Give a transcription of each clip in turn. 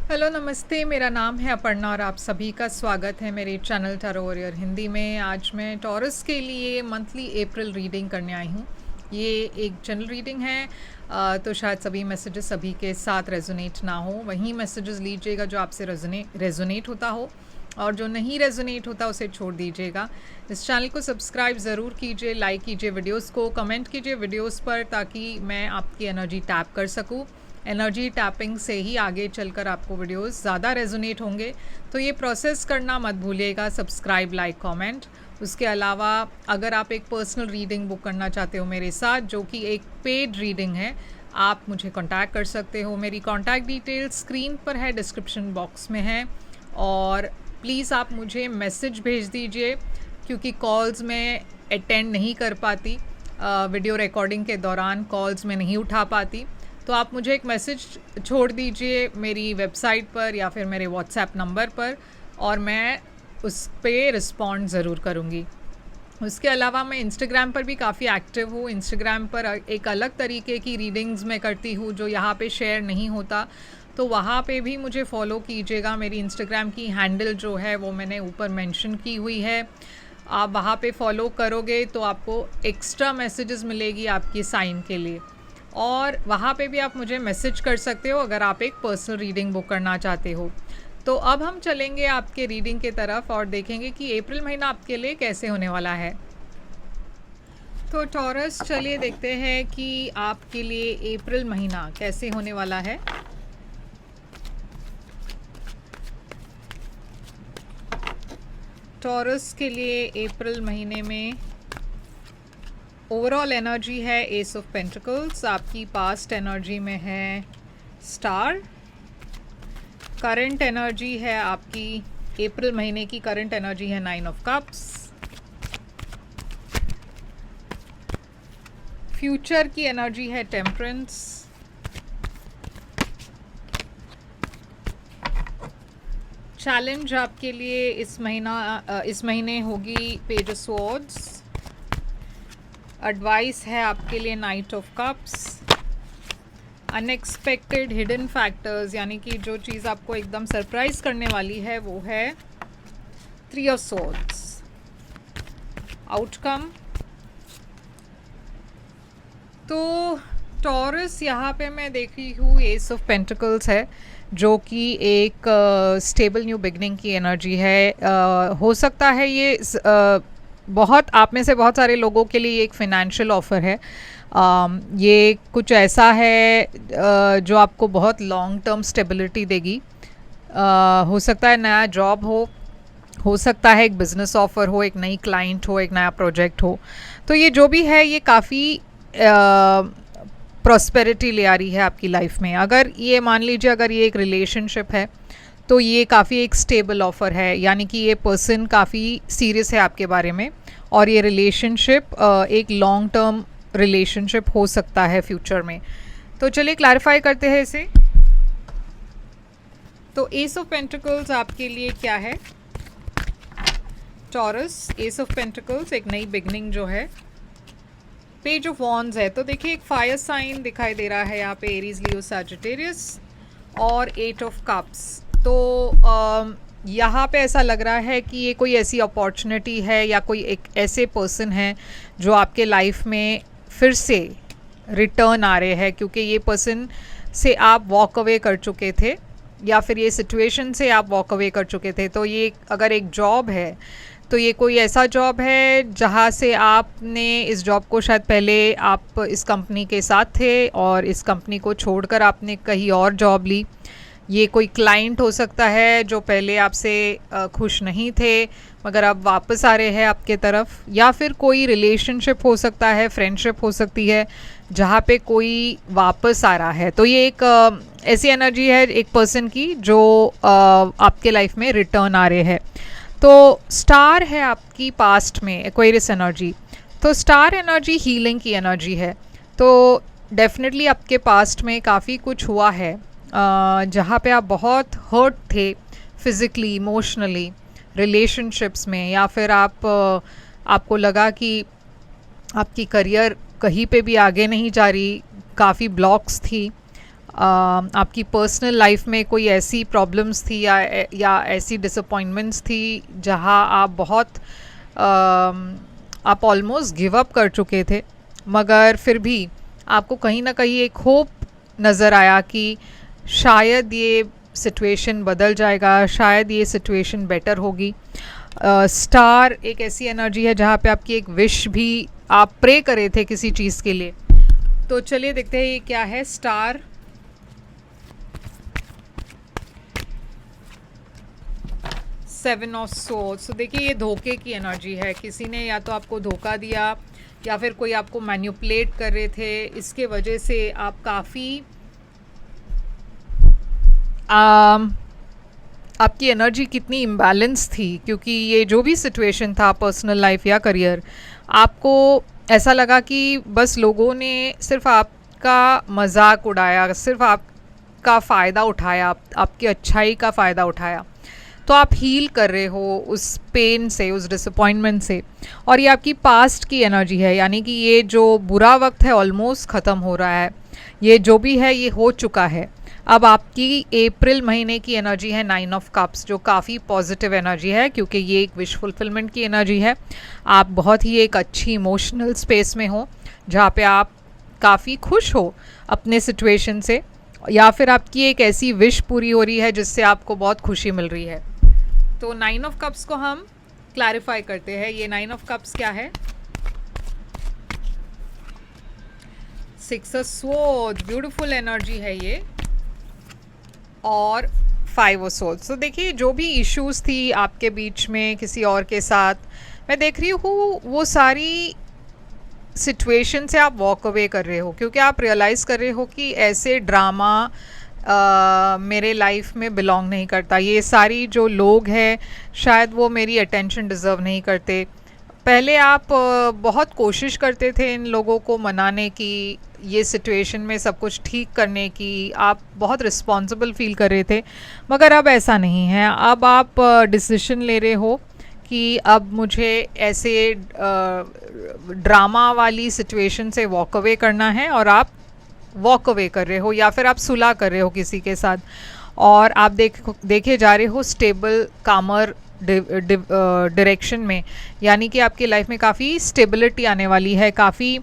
Hello नमस्ते, मेरा नाम है अपर्णा और आप सभी का स्वागत है मेरे चैनल टैरो वॉरियर हिंदी में। आज मैं टॉरस के लिए मंथली अप्रैल रीडिंग करने आई हूँ। ये एक जनरल रीडिंग है, तो शायद सभी मैसेजेस सभी के साथ रेजोनेट ना हो। वहीं मैसेजेस लीजिएगा जो आपसे रेजोनेट होता हो, और जो नहीं रेजोनेट होता उसे छोड़ दीजिएगा। इस चैनल को सब्सक्राइब ज़रूर कीजिए, लाइक कीजिए वीडियोस को, कमेंट कीजिए वीडियोस पर, ताकि मैं आपकी एनर्जी टैप कर सकूँ। एनर्जी टैपिंग से ही आगे चलकर आपको वीडियोस ज़्यादा रेजोनेट होंगे, तो ये प्रोसेस करना मत भूलिएगा, सब्सक्राइब, लाइक, कमेंट। उसके अलावा अगर आप एक पर्सनल रीडिंग बुक करना चाहते हो मेरे साथ, जो कि एक पेड रीडिंग है, आप मुझे कांटेक्ट कर सकते हो। मेरी कांटेक्ट डिटेल्स स्क्रीन पर है, डिस्क्रिप्शन बॉक्स में है। और प्लीज़ आप मुझे मैसेज भेज दीजिए, क्योंकि कॉल्स मैं अटेंड नहीं कर पाती, वीडियो रिकॉर्डिंग के दौरान कॉल्स में नहीं उठा पाती। तो आप मुझे एक मैसेज छोड़ दीजिए मेरी वेबसाइट पर या फिर मेरे व्हाट्सएप नंबर पर, और मैं उस पर रिस्पॉन्ड ज़रूर करूँगी। उसके अलावा मैं इंस्टाग्राम पर भी काफ़ी एक्टिव हूँ। इंस्टाग्राम पर एक अलग तरीके की रीडिंग्स मैं करती हूँ जो यहाँ पे शेयर नहीं होता, तो वहाँ पे भी मुझे फॉलो कीजिएगा। मेरी इंस्टाग्राम की हैंडल जो है वो मैंने ऊपर मेंशन की हुई है। आप वहाँ पे फॉलो करोगे तो आपको एक्स्ट्रा मैसेजेस मिलेगी आपकी साइन के लिए, और वहाँ पे भी आप मुझे मैसेज कर सकते हो अगर आप एक पर्सनल रीडिंग बुक करना चाहते हो। तो अब हम चलेंगे आपके रीडिंग की तरफ और देखेंगे कि अप्रैल महीना आपके लिए कैसे होने वाला है। तो टॉरस, चलिए देखते हैं कि आपके लिए अप्रैल महीना कैसे होने वाला है। टॉरस के लिए अप्रैल महीने में ओवरऑल एनर्जी है एस ऑफ पेंटिकल्स। आपकी पास्ट एनर्जी में है स्टार। करंट एनर्जी है आपकी अप्रैल महीने की करंट एनर्जी है 9 ऑफ कप्स। फ्यूचर की एनर्जी है टेम्परेंस। चैलेंज आपके लिए इस महीने होगी पेज ऑफ स्वॉर्ड्स। एडवाइस है आपके लिए night of cups. Unexpected hidden factors, यानी कि जो चीज़ आपको एकदम सरप्राइज करने वाली है, वो है 3 ऑफ स्वॉर्ड्स। आउटकम, तो टॉरस यहाँ पे मैं देख रही हूँ एस ऑफ पेंटिकल्स है, जो कि एक स्टेबल न्यू बिगनिंग की एनर्जी है। हो सकता है ये बहुत आप में से बहुत सारे लोगों के लिए एक फिनेंशियल ऑफर है। ये कुछ ऐसा है जो आपको बहुत लॉन्ग टर्म स्टेबिलिटी देगी। हो सकता है नया जॉब हो सकता है एक बिज़नेस ऑफर हो, एक नई क्लाइंट हो, एक नया प्रोजेक्ट हो। तो ये जो भी है ये काफ़ी प्रॉस्पेरिटी ले आ रही है आपकी लाइफ में। अगर ये मान लीजिए अगर ये एक रिलेशनशिप है तो ये काफ़ी एक स्टेबल ऑफ़र है, यानी कि ये पर्सन काफ़ी सीरियस है आपके बारे में, और ये रिलेशनशिप एक लॉन्ग टर्म रिलेशनशिप हो सकता है फ्यूचर में। तो चलिए क्लैरिफाई करते हैं इसे। तो एस ऑफ पेंटिकल्स आपके लिए क्या है टॉरस? एस ऑफ पेंटिकल्स एक नई बिगनिंग जो है। पेज ऑफ वॉन्ड्स है, तो देखिए एक फायर साइन दिखाई दे रहा है यहाँ पे, एरीज, लियो, सैजिटेरियस, और 8 ऑफ कप्स। तो यहाँ पे ऐसा लग रहा है कि ये कोई ऐसी अपॉर्चुनिटी है या कोई एक ऐसे पर्सन है जो आपके लाइफ में फिर से रिटर्न आ रहे हैं, क्योंकि ये पर्सन से आप वॉक अवे कर चुके थे या फिर ये सिचुएशन से आप वॉक अवे कर चुके थे। तो ये अगर एक जॉब है तो ये कोई ऐसा जॉब है जहाँ से आपने इस जॉब को, शायद पहले आप इस कंपनी के साथ थे और इस कंपनी को छोड़कर आपने कहीं और जॉब ली। ये कोई क्लाइंट हो सकता है जो पहले आपसे खुश नहीं थे मगर अब वापस आ रहे हैं आपके तरफ, या फिर कोई रिलेशनशिप हो सकता है, फ्रेंडशिप हो सकती है जहाँ पे कोई वापस आ रहा है। तो ये एक ऐसी एनर्जी है एक पर्सन की जो आपके लाइफ में रिटर्न आ रहे हैं। तो स्टार है आपकी पास्ट में एक्वेरियस एनर्जी। तो स्टार एनर्जी हीलिंग की एनर्जी है। तो डेफिनेटली आपके पास्ट में काफ़ी कुछ हुआ है जहाँ पे आप बहुत हर्ट थे फिज़िकली, इमोशनली, रिलेशनशिप्स में, या फिर आपको लगा कि आपकी करियर कहीं पे भी आगे नहीं जा रही, काफ़ी ब्लॉक्स थी। आपकी पर्सनल लाइफ में कोई ऐसी प्रॉब्लम्स थी या ऐसी डिसअपॉइंटमेंट्स थी जहां आप बहुत आप ऑलमोस्ट गिव अप कर चुके थे, मगर फिर भी आपको कहीं ना कहीं एक होप नज़र आया कि शायद ये सिचुएशन बदल जाएगा, शायद ये सिचुएशन बेटर होगी। स्टार एक ऐसी एनर्जी है जहाँ पे आपकी एक विश भी आप प्रे करे थे किसी चीज़ के लिए। तो चलिए देखते हैं ये क्या है। Star, 7 of swords. तो देखिए ये धोखे की एनर्जी है, किसी ने या तो आपको धोखा दिया या फिर कोई आपको मैनिपुलेट कर रहे थे, इसके वजह से आप काफ़ी आपकी एनर्जी कितनी इम्बैलेंस थी, क्योंकि ये जो भी सिचुएशन था पर्सनल लाइफ या करियर, आपको ऐसा लगा कि बस लोगों ने सिर्फ आपका मजाक उड़ाया, सिर्फ आपका फ़ायदा उठाया, आपकी अच्छाई का फ़ायदा उठाया। तो आप हील कर रहे हो उस पेन से, उस डिसअपॉइंटमेंट से, और ये आपकी पास्ट की एनर्जी है, यानी कि ये जो बुरा वक्त है ऑलमोस्ट ख़त्म हो रहा है, ये जो भी है ये हो चुका है। अब आपकी अप्रैल महीने की एनर्जी है 9 ऑफ कप्स, जो काफ़ी पॉजिटिव एनर्जी है, क्योंकि ये एक विश फुलफिलमेंट की एनर्जी है। आप बहुत ही एक अच्छी इमोशनल स्पेस में हो जहाँ पे आप काफ़ी खुश हो अपने सिचुएशन से, या फिर आपकी एक ऐसी विश पूरी हो रही है जिससे आपको बहुत खुशी मिल रही है। तो 9 ऑफ कप्स को हम क्लैरिफाई करते हैं। ये 9 ऑफ कप्स क्या है? 6 ऑफ स्वॉर्ड्स, ब्यूटीफुल एनर्जी है ये, और 5 ऑफ स्वॉर्ड्स। तो देखिए जो भी इश्यूज थी आपके बीच में किसी और के साथ, मैं देख रही हूँ वो सारी सिचुएशन से आप वॉक अवे कर रहे हो, क्योंकि आप रियलाइज़ कर रहे हो कि ऐसे ड्रामा मेरे लाइफ में बिलोंग नहीं करता। ये सारी जो लोग हैं शायद वो मेरी अटेंशन डिज़र्व नहीं करते। पहले आप बहुत कोशिश करते थे इन लोगों को मनाने की, ये सिचुएशन में सब कुछ ठीक करने की, आप बहुत रिस्पॉन्सिबल फील कर रहे थे, मगर अब ऐसा नहीं है। अब आप डिसीजन ले रहे हो कि अब मुझे ऐसे ड्रामा वाली सिचुएशन से वॉक अवे करना है, और आप वॉक अवे कर रहे हो या फिर आप सुलह कर रहे हो किसी के साथ, और आप देखे जा रहे हो स्टेबल कामर डायरेक्शन में, यानी कि आपकी लाइफ में काफ़ी स्टेबिलिटी आने वाली है, काफ़ी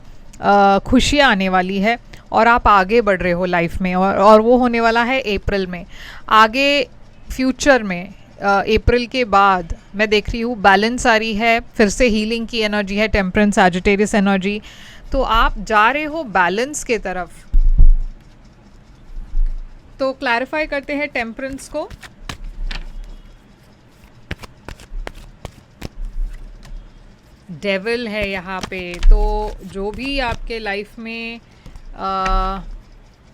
खुशियाँ आने वाली है, और आप आगे बढ़ रहे हो लाइफ में, और वो होने वाला है अप्रैल में। आगे फ्यूचर में अप्रैल के बाद मैं देख रही हूँ बैलेंस आ रही है, फिर से हीलिंग की एनर्जी है, टेम्परेंस सैजिटेरियस एनर्जी। तो आप जा रहे हो बैलेंस के तरफ। तो क्लैरिफाई करते हैं टेम्परेंस को। डेविल है यहाँ पे। तो जो भी आपके लाइफ में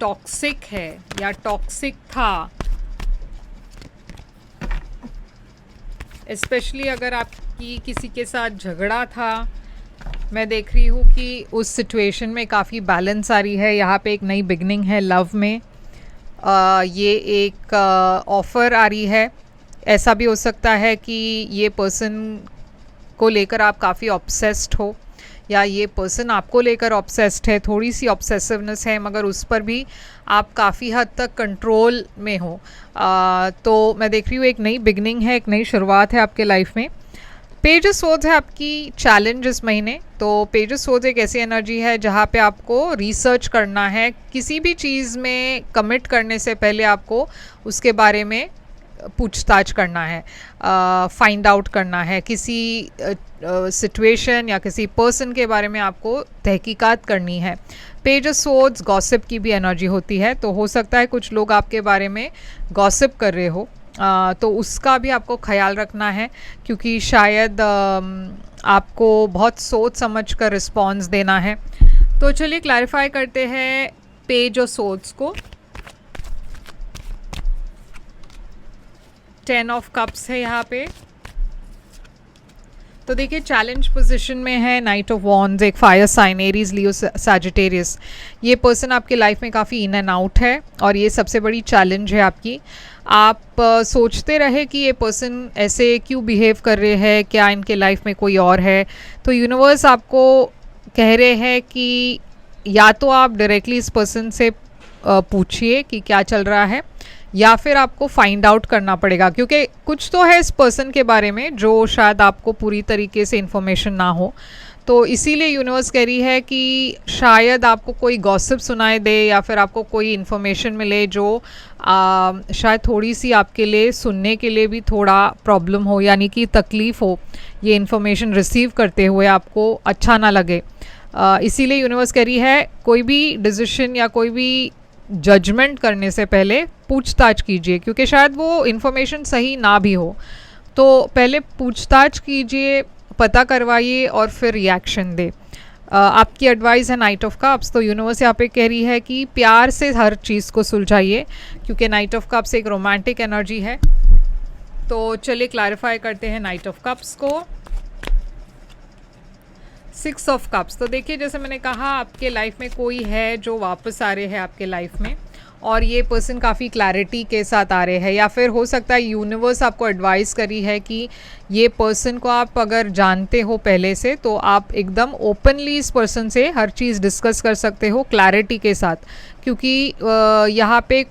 टॉक्सिक है या टॉक्सिक था, स्पेशली अगर आपकी किसी के साथ झगड़ा था, मैं देख रही हूँ कि उस सिचुएशन में काफ़ी बैलेंस आ रही है। यहाँ पे एक नई बिगनिंग है लव में। ये एक ऑफ़र आ रही है। ऐसा भी हो सकता है कि ये पर्सन को लेकर आप काफ़ी ऑब्सेस्ड हो, या ये पर्सन आपको लेकर ऑब्सेस्ड है, थोड़ी सी ऑब्सेसिवनेस है, मगर उस पर भी आप काफ़ी हद तक कंट्रोल में हो। तो मैं देख रही हूँ एक नई बिगनिंग है, एक नई शुरुआत है आपके लाइफ में। पेज ऑफ सोर्ड्स है आपकी चैलेंज इस महीने। तो पेज ऑफ सोर्ड्स एक ऐसी एनर्जी है जहाँ पे आपको रिसर्च करना है। किसी भी चीज़ में कमिट करने से पहले आपको उसके बारे में पूछताछ करना है, फाइंड आउट करना है। किसी सिचुएशन या किसी पर्सन के बारे में आपको तहकीकात करनी है। पेज ऑफ सोर्ड्स गॉसिप की भी एनर्जी होती है, तो हो सकता है कुछ लोग आपके बारे में गॉसिप कर रहे हो, तो उसका भी आपको ख्याल रखना है, क्योंकि शायद आपको बहुत सोच समझ कर रिस्पॉन्स देना है। तो चलिए क्लैरिफाई करते हैं पेज ऑफ सोर्ड्स को। 10 ऑफ कप्स है यहाँ पे। तो देखिए चैलेंज पोजीशन में है नाइट ऑफ वॉन्ड्स, एक फायर साइन, एरीज, लियो, सैजिटेरियस। ये पर्सन आपकी लाइफ में काफ़ी इन एंड आउट है, और ये सबसे बड़ी चैलेंज है आपकी। आप सोचते रहे कि ये पर्सन ऐसे क्यों बिहेव कर रहे हैं, क्या इनके लाइफ में कोई और है। तो यूनिवर्स आपको कह रहे हैं कि या तो आप डायरेक्टली इस पर्सन से पूछिए कि क्या चल रहा है, या फिर आपको फाइंड आउट करना पड़ेगा, क्योंकि कुछ तो है इस पर्सन के बारे में जो शायद आपको पूरी तरीके से इन्फॉर्मेशन ना हो। तो इसीलिए यूनिवर्स कह रही है कि शायद आपको कोई गॉसिप सुनाई दे या फिर आपको कोई इन्फॉर्मेशन मिले जो शायद थोड़ी सी आपके लिए सुनने के लिए भी थोड़ा प्रॉब्लम हो, यानी कि तकलीफ़ हो, ये इन्फॉर्मेशन रिसीव करते हुए आपको अच्छा ना लगे। इसीलिए यूनिवर्स कह रही है कोई भी डिसीजन या कोई भी जजमेंट करने से पहले पूछताछ कीजिए, क्योंकि शायद वो इन्फॉर्मेशन सही ना भी हो। तो पहले पूछताछ कीजिए, पता करवाइए और फिर रिएक्शन दे। आपकी एडवाइस है नाइट ऑफ कप्स। तो यूनिवर्स यहाँ पे कह रही है कि प्यार से हर चीज़ को सुलझाइए, क्योंकि नाइट ऑफ कप्स एक रोमांटिक एनर्जी है। तो चलिए क्लैरिफाई करते हैं नाइट ऑफ कप्स को। 6 ऑफ कप्स। तो देखिए, जैसे मैंने कहा, आपके लाइफ में कोई है जो वापस आ रहे हैं आपके लाइफ में, और ये पर्सन काफ़ी क्लैरिटी के साथ आ रहे हैं, या फिर हो सकता है यूनिवर्स आपको एडवाइस करी है कि ये पर्सन को आप अगर जानते हो पहले से, तो आप एकदम ओपनली इस पर्सन से हर चीज़ डिस्कस कर सकते हो क्लैरिटी के साथ, क्योंकि यहाँ पे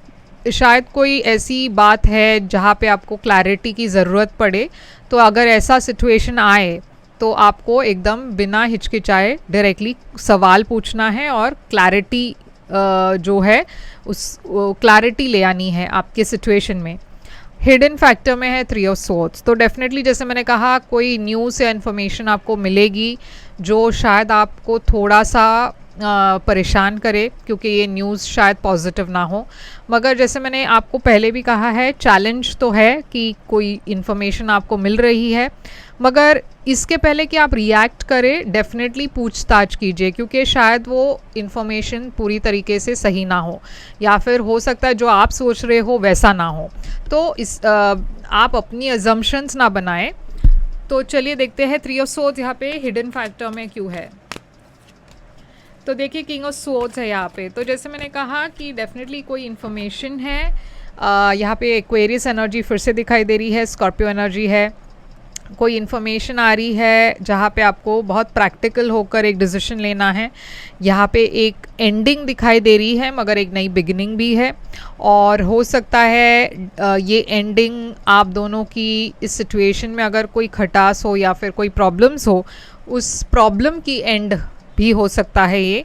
शायद कोई ऐसी बात है जहाँ पे आपको क्लैरिटी की ज़रूरत पड़े। तो अगर ऐसा सिचुएशन आए तो आपको एकदम बिना हिचकिचाए डायरेक्टली सवाल पूछना है और क्लैरिटी जो है उस क्लैरिटी ले आनी है आपके सिचुएशन में। हिडन फैक्टर में है 3 ऑफ सोर्ड्स। तो डेफिनेटली जैसे मैंने कहा, कोई न्यूज़ या इन्फॉर्मेशन आपको मिलेगी जो शायद आपको थोड़ा सा परेशान करे, क्योंकि ये न्यूज़ शायद पॉजिटिव ना हो। मगर जैसे मैंने आपको पहले भी कहा है, चैलेंज तो है कि कोई इन्फॉर्मेशन आपको मिल रही है, मगर इसके पहले कि आप रिएक्ट करें, डेफिनेटली पूछताछ कीजिए, क्योंकि शायद वो इन्फॉर्मेशन पूरी तरीके से सही ना हो, या फिर हो सकता है जो आप सोच रहे हो वैसा ना हो। तो आप अपनी अजम्पशंस ना बनाएं। तो चलिए देखते हैं 3 ऑफ सोर्ड्स यहाँ पे हिडन फैक्टर में क्यों है। तो देखिए, किंग ऑफ सोर्ड्स है यहाँ पे। तो जैसे मैंने कहा कि डेफिनेटली कोई इन्फॉर्मेशन है। यहाँ पे एक्वेरियस एनर्जी फिर से दिखाई दे रही है, स्कॉर्पियो एनर्जी है। कोई इन्फॉर्मेशन आ रही है जहाँ पे आपको बहुत प्रैक्टिकल होकर एक डिसीजन लेना है। यहाँ पे एक एंडिंग दिखाई दे रही है, मगर एक नई बिगिनिंग भी है, और हो सकता है ये एंडिंग आप दोनों की इस सिचुएशन में अगर कोई खटास हो या फिर कोई प्रॉब्लम्स हो, उस प्रॉब्लम की एंड भी हो सकता है ये,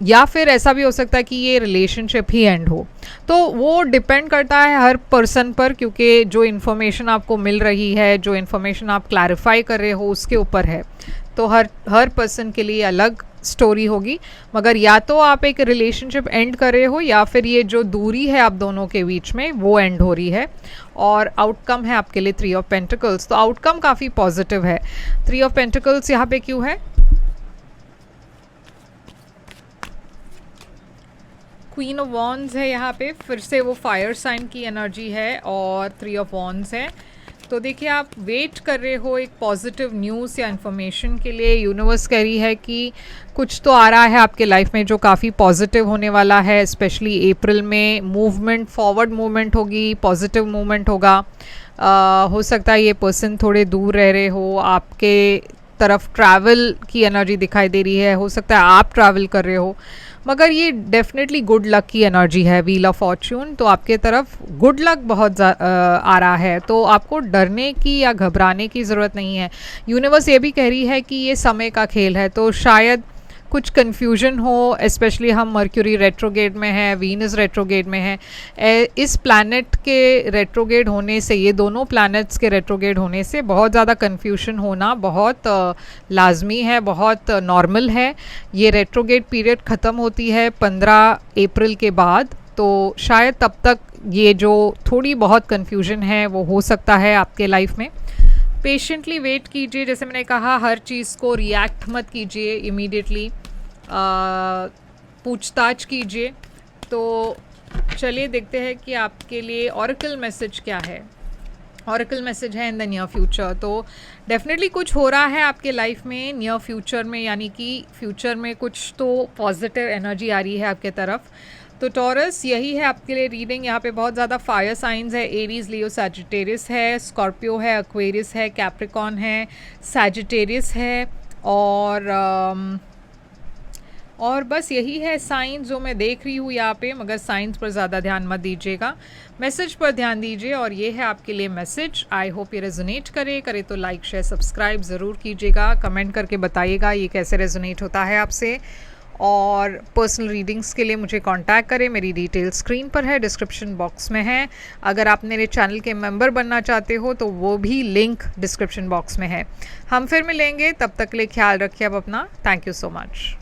या फिर ऐसा भी हो सकता है कि ये रिलेशनशिप ही एंड हो। तो वो डिपेंड करता है हर पर्सन पर, क्योंकि जो इन्फॉर्मेशन आपको मिल रही है, जो इन्फॉर्मेशन आप क्लैरिफाई कर रहे हो, उसके ऊपर है। तो हर पर्सन के लिए अलग स्टोरी होगी। मगर या तो आप एक रिलेशनशिप एंड कर रहे हो, या फिर ये जो दूरी है आप दोनों के बीच में वो एंड हो रही है, और आउटकम है आपके लिए 3 ऑफ पेंटिकल्स। तो आउटकम काफ़ी पॉजिटिव है। 3 ऑफ पेंटिकल्स यहाँ पे क्यों है? क्वीन ऑफ वॉन्ड्स है यहाँ पे, फिर से वो फायर साइन की एनर्जी है, और 3 ऑफ वॉन्ड्स है। तो देखिए, आप वेट कर रहे हो एक पॉजिटिव न्यूज़ या इन्फॉर्मेशन के लिए। यूनिवर्स कह रही है कि कुछ तो आ रहा है आपके लाइफ में जो काफ़ी पॉजिटिव होने वाला है। स्पेशली अप्रैल में मूवमेंट, फॉरवर्ड मूवमेंट होगी, पॉजिटिव मूवमेंट होगा। हो सकता है ये पर्सन थोड़े दूर रह रहे हो, आपके तरफ ट्रैवल की एनर्जी दिखाई दे रही है। हो सकता है आप ट्रैवल कर रहे हो, मगर ये डेफिनेटली गुड लक की एनर्जी है, व्हील ऑफ फॉर्च्यून। तो आपके तरफ गुड लक बहुत आ रहा है, तो आपको डरने की या घबराने की ज़रूरत नहीं है। यूनिवर्स ये भी कह रही है कि ये समय का खेल है, तो शायद कुछ कन्फ्यूजन हो। स्पेशली हम मर्क्यूरी रेट्रोगेट में है, वीनस रेट्रोगेट में है। इस प्लैनेट के रेट्रोगेट होने से, ये दोनों प्लैनेट्स के रेट्रोगेट होने से बहुत ज़्यादा कन्फ्यूजन होना बहुत लाजमी है, बहुत नॉर्मल है। ये रेट्रोगेट पीरियड ख़त्म होती है 15 अप्रैल के बाद, तो शायद तब तक ये जो थोड़ी बहुत कन्फ्यूजन है वो हो सकता है आपके लाइफ में। पेशेंटली वेट कीजिए। जैसे मैंने कहा, हर चीज़ को रिएक्ट मत कीजिए इमीडिएटली, पूछताछ कीजिए। तो चलिए देखते हैं कि आपके लिए ऑरेकल मैसेज क्या है। ऑरेकल मैसेज है इन द नियर फ्यूचर। तो डेफिनेटली कुछ हो रहा है आपके लाइफ में नियर फ्यूचर में, यानी कि फ्यूचर में कुछ तो पॉजिटिव एनर्जी आ रही है आपके तरफ। तो टॉरस, यही है आपके लिए रीडिंग। यहाँ पे बहुत ज़्यादा फायर साइंस है, एरीज, लियो, सैजिटेरियस है, स्कॉर्पियो है, एक्वेरियस है, कैप्रिकॉन है, सैजिटेरियस है, और और बस यही है साइंस जो मैं देख रही हूँ यहाँ पे, मगर साइंस पर ज़्यादा ध्यान मत दीजिएगा, मैसेज पर ध्यान दीजिए। और ये है आपके लिए मैसेज। आई होप ये रेजोनेट करे तो लाइक शेयर सब्सक्राइब ज़रूर कीजिएगा, कमेंट करके बताइएगा ये कैसे रेजोनेट होता है आपसे। और पर्सनल रीडिंग्स के लिए मुझे कांटेक्ट करें, मेरी डिटेल स्क्रीन पर है, डिस्क्रिप्शन बॉक्स में है। अगर आप मेरे चैनल के मेंबर बनना चाहते हो तो वो भी लिंक डिस्क्रिप्शन बॉक्स में है। हम फिर मिलेंगे, तब तक के लिए ख्याल रखिए आप अपना। Thank you so much.